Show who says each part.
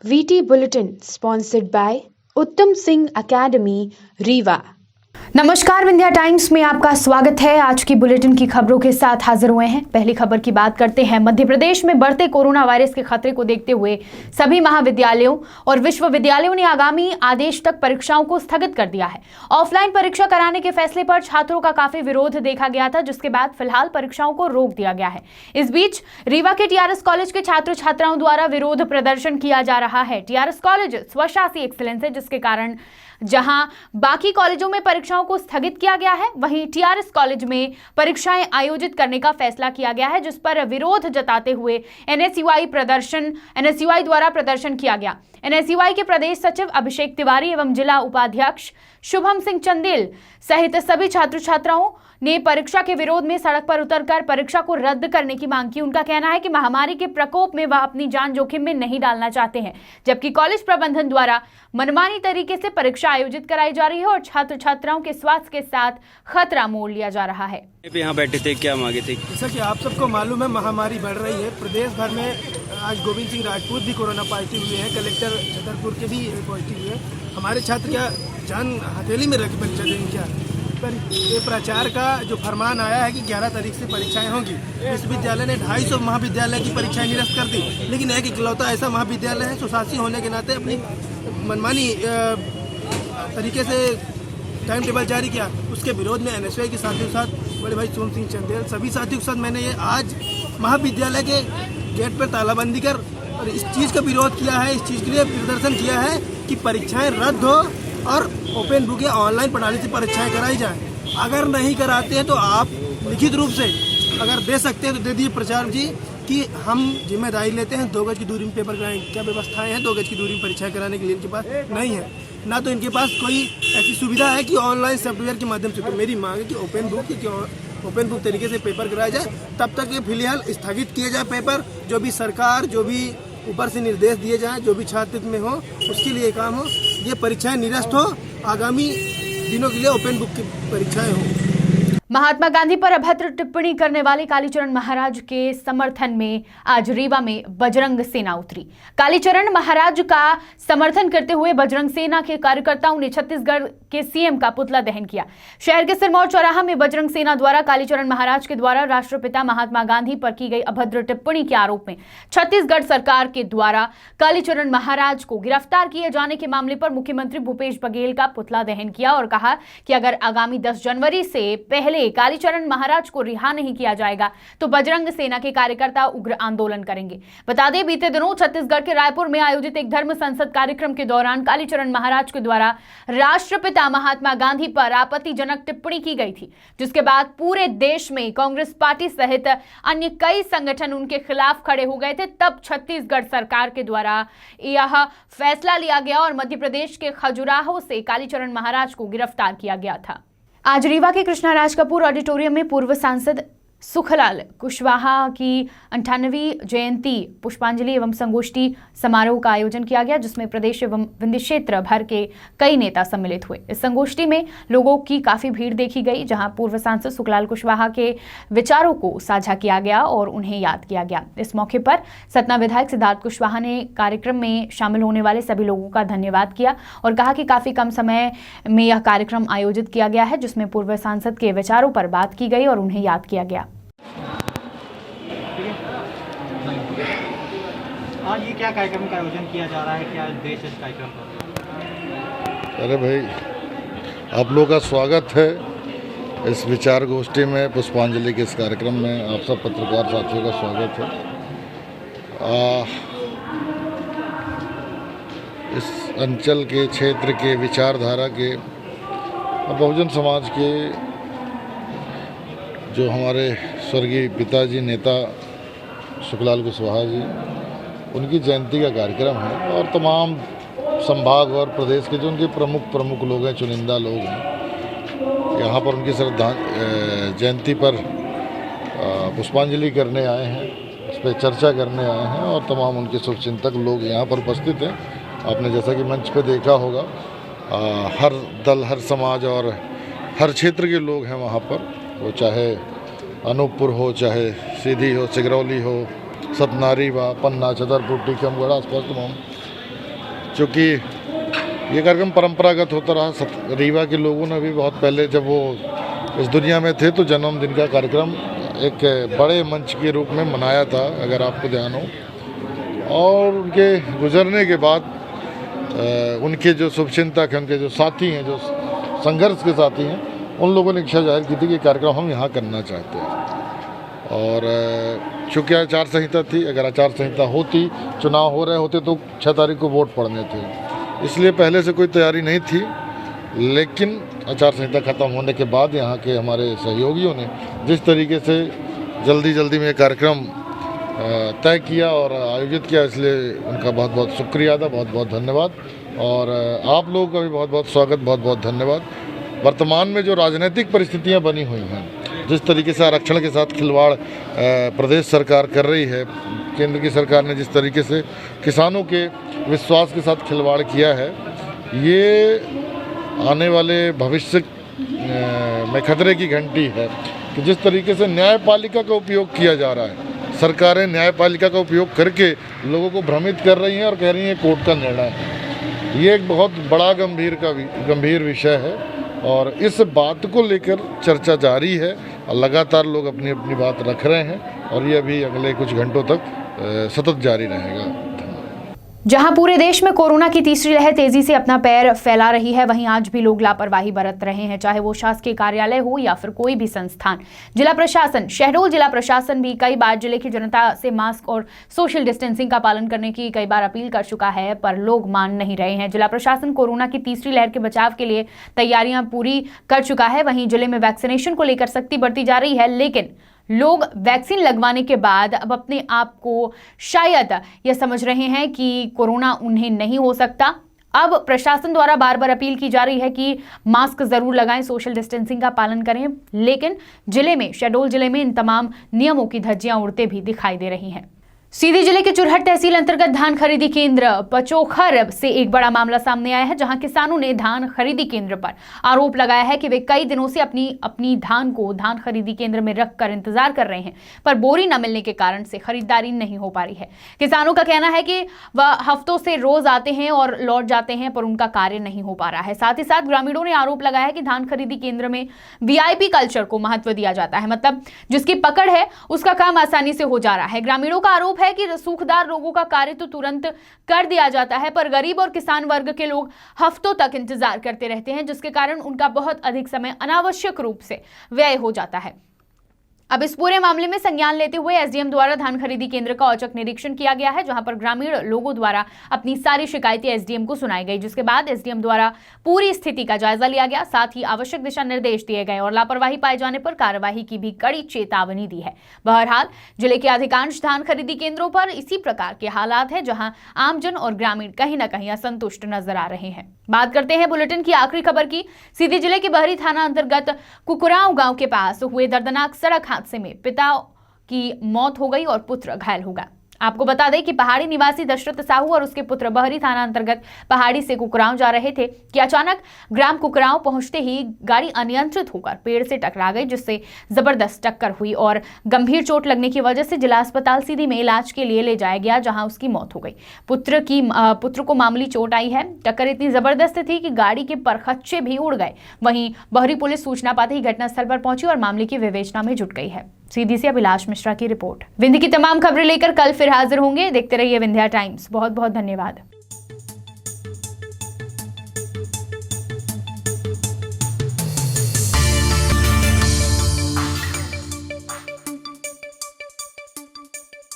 Speaker 1: VT Bulletin sponsored by Uttam Singh Academy, Rewa. नमस्कार, Vindhya times में आपका स्वागत है। आज की बुलेटिन की खबरों के साथ हाजिर हुए हैं। पहली खबर की बात करते हैं। मध्य प्रदेश में बढ़ते कोरोना वायरस के खतरे को देखते हुए सभी महाविद्यालयों और विश्वविद्यालयों ने आगामी आदेश तक परीक्षाओं को स्थगित कर दिया है। ऑफलाइन परीक्षा कराने के फैसले पर छात्रों का काफी विरोध देखा गया था, जिसके बाद फिलहाल परीक्षाओं को रोक दिया गया है। इस बीच रीवा के टीआरएस कॉलेज के छात्र छात्राओं द्वारा विरोध प्रदर्शन किया जा रहा है। टीआरएस कॉलेज स्वशासी एक्सीलेंस है, जिसके कारण जहां बाकी कॉलेजों में परीक्षाओं को स्थगित किया गया है, वहीं टीआरएस कॉलेज में परीक्षाएं आयोजित करने का फैसला किया गया है, जिस पर विरोध जताते हुए एनएसयूआई द्वारा प्रदर्शन किया गया। एनएसयूआई के प्रदेश सचिव अभिषेक तिवारी एवं जिला उपाध्यक्ष शुभम सिंह चंदेल सहित सभी छात्र छात्राओं ने परीक्षा के विरोध में सड़क पर उतरकर परीक्षा को रद्द करने की मांग की। उनका कहना है कि महामारी के प्रकोप में वह अपनी जान जोखिम में नहीं डालना चाहते हैं, जबकि कॉलेज प्रबंधन द्वारा मनमानी तरीके से परीक्षा आयोजित कराई जा रही है और छात्र छात्राओं के स्वास्थ्य के साथ खतरा मोल लिया जा रहा है।
Speaker 2: यहाँ बैठे थे, क्या मांगे थे?
Speaker 3: जैसा कि आप सबको मालूम है, महामारी बढ़ रही है। प्रदेश भर में आज गोविंद सिंह राजपूत भी कोरोना पॉजिटिव हुए हैं, कलेक्टर छतरपुर के भी पॉजिटिव हुए। हमारे छात्र क्या जान हथेली में रख परीक्षा देंगे क्या? पर ये प्राचार्य का जो फरमान आया है कि 11 तारीख से परीक्षाएं होंगी, विश्वविद्यालय ने 250 महाविद्यालय की परीक्षाएं निरस्त कर दी। लेकिन एक इकलौता ऐसा महाविद्यालय है स्वशासी होने के नाते अपनी मनमानी तरीके से टाइम टेबल जारी किया। उसके विरोध में एनएसयूआई के साथियों के साथ बड़े भाई सोम सिंह चंदेल सभी साथियों के साथ मैंने ये आज महाविद्यालय के गेट पर तालाबंदी कर और इस चीज़ का विरोध किया है, इस चीज़ के लिए प्रदर्शन किया है कि परीक्षाएं रद्द हो और ओपन बुक या ऑनलाइन प्रणाली से परीक्षाएं कराई जाए। अगर नहीं कराते हैं तो आप लिखित रूप से अगर दे सकते हैं तो दे दीजिए प्राचार्य जी कि हम जिम्मेदारी लेते हैं। 2 गज की दूरी में पेपर कराएं। क्या व्यवस्थाएं हैं 2 गज की दूरी में परीक्षाएं कराने के लिए? इनके पास नहीं है, ना तो इनके पास कोई ऐसी सुविधा है कि ऑनलाइन सॉफ्टवेयर के माध्यम से। तो मेरी मांग है कि ओपन बुक तरीके से पेपर कराया जाए। तब तक ये फिलहाल स्थगित किए जाए पेपर। जो भी सरकार, जो भी ऊपर से निर्देश दिए जाएं, जो भी छात्र में हो उसके लिए काम हो, ये परीक्षाएं निरस्त हो, आगामी दिनों के लिए ओपन बुक की परीक्षाएं हो।
Speaker 1: महात्मा गांधी पर अभद्र टिप्पणी करने वाले कालीचरण महाराज के समर्थन में आज रीवा में बजरंग सेना उतरी। कालीचरण महाराज का समर्थन करते हुए बजरंग सेना के कार्यकर्ताओं ने छत्तीसगढ़ के सीएम का पुतला दहन किया। शहर के सिरमौर चौराहा में बजरंग सेना द्वारा कालीचरण महाराज के द्वारा राष्ट्रपिता महात्मा गांधी पर की गई अभद्र टिप्पणी के आरोप में छत्तीसगढ़ सरकार के द्वारा कालीचरण महाराज को गिरफ्तार किए जाने के मामले पर मुख्यमंत्री भूपेश बघेल का पुतला दहन किया और कहा कि अगर आगामी 10 जनवरी से पहले कालीचरण महाराज को रिहा नहीं किया जाएगा तो बजरंग सेना के कार्यकर्ता उग्र आंदोलन करेंगे। बता दें, बीते दिनों छत्तीसगढ़ के रायपुर में आयोजित एक धर्म संसद कार्यक्रम के दौरान कालीचरण महाराज के द्वारा राष्ट्रपिता महात्मा गांधी पर आपत्तिजनक टिप्पणी की गई थी, जिसके बाद पूरे देश में कांग्रेस पार्टी सहित अन्य कई संगठन उनके खिलाफ खड़े हो गए थे। तब छत्तीसगढ़ सरकार के द्वारा यह फैसला लिया गया और मध्य प्रदेश के खजुराहो से कालीचरण महाराज को गिरफ्तार किया गया था। आज रीवा के कृष्णा राज कपूर ऑडिटोरियम में पूर्व सांसद सुखलाल कुशवाहा की 98वीं जयंती पुष्पांजलि एवं संगोष्ठी समारोह का आयोजन किया गया, जिसमें प्रदेश एवं विंध्य क्षेत्र भर के कई नेता सम्मिलित हुए। इस संगोष्ठी में लोगों की काफी भीड़ देखी गई, जहां पूर्व सांसद सुखलाल कुशवाहा के विचारों को साझा किया गया और उन्हें याद किया गया। इस मौके पर सतना विधायक सिद्धार्थ कुशवाहा ने कार्यक्रम में शामिल होने वाले सभी लोगों का धन्यवाद किया और कहा कि काफी कम समय में यह कार्यक्रम आयोजित किया गया है, जिसमें पूर्व सांसद के विचारों पर बात की गई और उन्हें याद किया गया।
Speaker 4: आज ये क्या कार्यक्रम का आयोजन किया जा रहा है, क्या उद्देश्य इस कार्यक्रम का?
Speaker 5: अरे भाई, आप लोगों का स्वागत है इस विचार गोष्ठी में, पुष्पांजलि के इस कार्यक्रम में। आप सब पत्रकार साथियों का स्वागत है। इस अंचल के, क्षेत्र के, विचारधारा के और बहुजन समाज के जो हमारे स्वर्गीय पिताजी नेता सुखलाल कुशवाहा जी, उनकी जयंती का कार्यक्रम है और तमाम संभाग और प्रदेश के जो उनके प्रमुख लोग हैं, चुनिंदा लोग हैं, यहाँ पर उनकी जयंती पर पुष्पांजलि करने आए हैं, उस पर चर्चा करने आए हैं और तमाम उनके शुभचिंतक लोग यहाँ पर उपस्थित हैं। आपने जैसा कि मंच पे देखा होगा, हर दल, हर समाज और हर क्षेत्र के लोग हैं वहाँ पर, वो चाहे अनूपपुर हो, चाहे सीधी हो, सिगरौली हो, सतनारी व पन्ना, छतरपुर, टीकमगढ़, आसपास तमाम चूँकि ये कार्यक्रम परंपरागत होता रहा। रीवा के लोगों ने भी बहुत पहले जब वो इस दुनिया में थे तो जन्मदिन का कार्यक्रम एक बड़े मंच के रूप में मनाया था, अगर आपको ध्यान हो। और उनके गुजरने के बाद उनके जो शुभचिंतक हैं, उनके जो साथी हैं, जो संघर्ष के साथी हैं, उन लोगों ने इच्छा जाहिर की थी कि कार्यक्रम हम यहाँ करना चाहते हैं। और चूँकि आचार संहिता थी, अगर आचार संहिता होती, चुनाव हो रहे होते तो 6 तारीख को वोट पड़ने थे, इसलिए पहले से कोई तैयारी नहीं थी। लेकिन आचार संहिता ख़त्म होने के बाद यहाँ के हमारे सहयोगियों ने जिस तरीके से जल्दी में कार्यक्रम तय किया और आयोजित किया, इसलिए उनका बहुत बहुत शुक्रिया था, बहुत बहुत धन्यवाद। और आप लोगों का भी बहुत बहुत स्वागत, बहुत बहुत धन्यवाद। वर्तमान में जो राजनीतिक परिस्थितियाँ बनी हुई हैं, जिस तरीके से आरक्षण के साथ खिलवाड़ प्रदेश सरकार कर रही है, केंद्र की सरकार ने जिस तरीके से किसानों के विश्वास के साथ खिलवाड़ किया है, ये आने वाले भविष्य में खतरे की घंटी है कि जिस तरीके से न्यायपालिका का उपयोग किया जा रहा है, सरकारें न्यायपालिका का उपयोग करके लोगों को भ्रमित कर रही हैं और कह रही हैं कोर्ट का निर्णय है। ये एक बहुत बड़ा गंभीर विषय है और इस बात को लेकर चर्चा जारी है और लगातार लोग अपनी अपनी बात रख रहे हैं और ये अभी अगले कुछ घंटों तक सतत जारी रहेगा।
Speaker 1: जहां पूरे देश में कोरोना की तीसरी लहर तेजी से अपना पैर फैला रही है, वहीं आज भी लोग लापरवाही बरत रहे हैं, चाहे वो शासकीय कार्यालय हो या फिर कोई भी संस्थान। जिला प्रशासन, शहडोल जिला प्रशासन भी कई बार जिले की जनता से मास्क और सोशल डिस्टेंसिंग का पालन करने की कई बार अपील कर चुका है, पर लोग मान नहीं रहे हैं। जिला प्रशासन कोरोना की तीसरी लहर के बचाव के लिए तैयारियां पूरी कर चुका है। वहीं जिले में वैक्सीनेशन को लेकर सख्ती बढ़ती जा रही है, लेकिन लोग वैक्सीन लगवाने के बाद अब अपने आप को शायद यह समझ रहे हैं कि कोरोना उन्हें नहीं हो सकता। अब प्रशासन द्वारा बार बार अपील की जा रही है कि मास्क जरूर लगाएं, सोशल डिस्टेंसिंग का पालन करें, लेकिन जिले में, शहडोल जिले में इन तमाम नियमों की धज्जियां उड़ते भी दिखाई दे रही हैं। सीधी जिले के चुरहट तहसील अंतर्गत धान खरीदी केंद्र पचोखर से एक बड़ा मामला सामने आया है, जहां किसानों ने धान खरीदी केंद्र पर आरोप लगाया है कि वे कई दिनों से अपनी धान को धान खरीदी केंद्र में रखकर इंतजार कर रहे हैं, पर बोरी न मिलने के कारण से खरीदारी नहीं हो पा रही है। किसानों का कहना है कि वह हफ्तों से रोज आते हैं और लौट जाते हैं, पर उनका कार्य नहीं हो पा रहा है। साथ ही साथ ग्रामीणों ने आरोप लगाया है कि धान खरीदी केंद्र में VIP कल्चर को महत्व दिया जाता है, मतलब जिसकी पकड़ है उसका काम आसानी से हो जा रहा है। ग्रामीणों का आरोप है कि रसूखदार लोगों का कार्य तो तुरंत कर दिया जाता है, पर गरीब और किसान वर्ग के लोग हफ्तों तक इंतजार करते रहते हैं, जिसके कारण उनका बहुत अधिक समय अनावश्यक रूप से व्यय हो जाता है। अब इस पूरे मामले में संज्ञान लेते हुए SDM द्वारा धान खरीदी केंद्र का औचक निरीक्षण किया गया है, जहां पर ग्रामीण लोगों द्वारा अपनी सारी शिकायतें SDM को सुनाई गई, जिसके बाद SDM द्वारा पूरी स्थिति का जायजा लिया गया, साथ ही आवश्यक दिशा निर्देश दिए गए और लापरवाही पाए जाने पर कार्रवाई की भी कड़ी चेतावनी दी है। बहरहाल जिले के अधिकांश धान खरीदी केंद्रों पर इसी प्रकार के हालात है, जहां आमजन और ग्रामीण कहीं न कहीं असंतुष्ट नजर आ रहे हैं। बात करते हैं बुलेटिन की आखिरी खबर की। सीधी जिले के बहरी थाना अंतर्गत कुकुराव गांव के पास हुए दर्दनाक सड़क हादसे में पिता की मौत हो गई और पुत्र घायल हो गया। आपको बता दें कि पहाड़ी निवासी दशरथ साहू और उसके पुत्र बहरी थाना अंतर्गत पहाड़ी से कुकुराव जा रहे थे कि अचानक ग्राम कुकुराव पहुंचते ही गाड़ी अनियंत्रित होकर पेड़ से टकरा गई, जिससे जबरदस्त टक्कर हुई और गंभीर चोट लगने की वजह से जिला अस्पताल सीधी में इलाज के लिए ले जाया गया, जहां उसकी मौत हो गई। पुत्र को मामूली चोट आई है। टक्कर इतनी जबरदस्त थी कि गाड़ी के परखच्चे भी उड़ गए। वहीं बहरी पुलिस सूचना पाते ही घटनास्थल पर पहुंची और मामले की विवेचना में जुट गई है। सीधी से अभिलाष मिश्रा की रिपोर्ट। विंध्य की तमाम खबरें लेकर कल फिर हाजिर होंगे। देखते रहिए विंध्या टाइम्स। बहुत बहुत धन्यवाद।